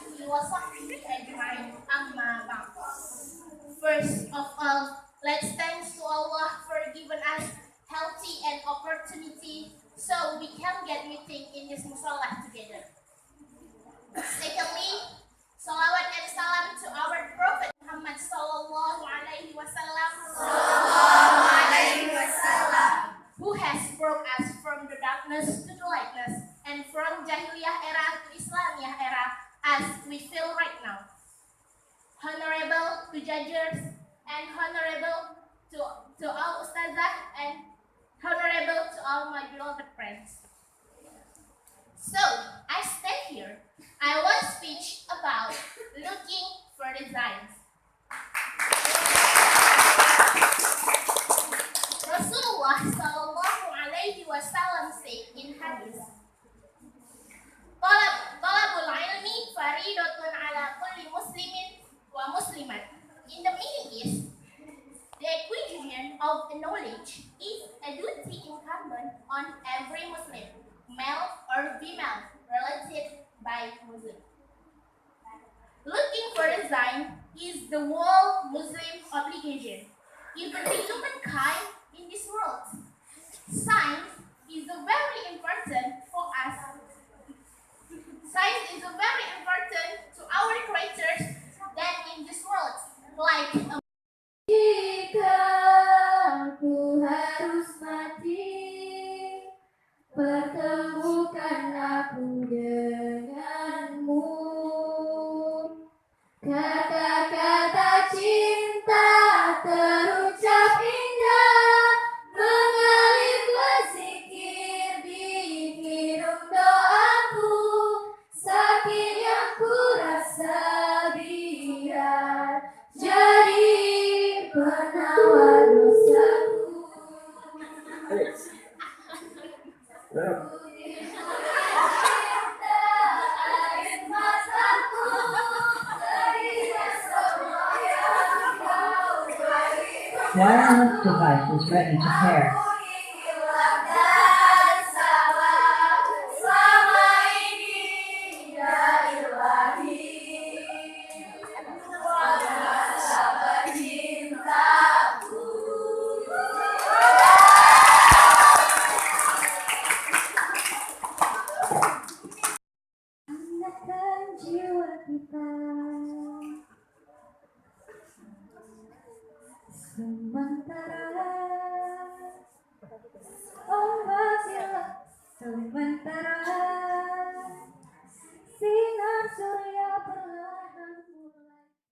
وصحبه أجمعين أما بعد. First of all, let's thanks to Allah for giving us healthy and opportunity so we can get meeting in this musalla together. Secondly, salawat and salam to our Prophet Muhammad sallallahu alaihi wasallam, who has brought us from the darkness to the lightness and from Jahiliyah era to Islamiyah era as we feel right now. Honorable to judges and honorable to all ustazah and honorable to all my beloved friends. So, I stand here. I want to speak about looking for the signs. Rasulullah sallallahu alaihi wasallam said in hadis, Talabul ilmi faridatun ala kulli muslimin wa muslimat. In the meaning is, the acquisition of the knowledge is a duty incumbent on every Muslim, male or female, related by Muslim. Looking for a sign is the whole Muslim obligation, even the humankind in this world. Science is very important for us. Science is very important to our creatures that in this world, like Jika aku harus mati, pertemukan aku denganmu. Kata-kata cinta terucap indah, mengalir berzikir di hidung doaku. Sakit yang ku rasa biar jadi penawar dosaku. Air mataku teringat semua yang kau beri. Wireless device is ready to pair. Selama ini ya ilahi, sahabat cintaku. Hangatkan jiwa kita, sementara sementara sinar surya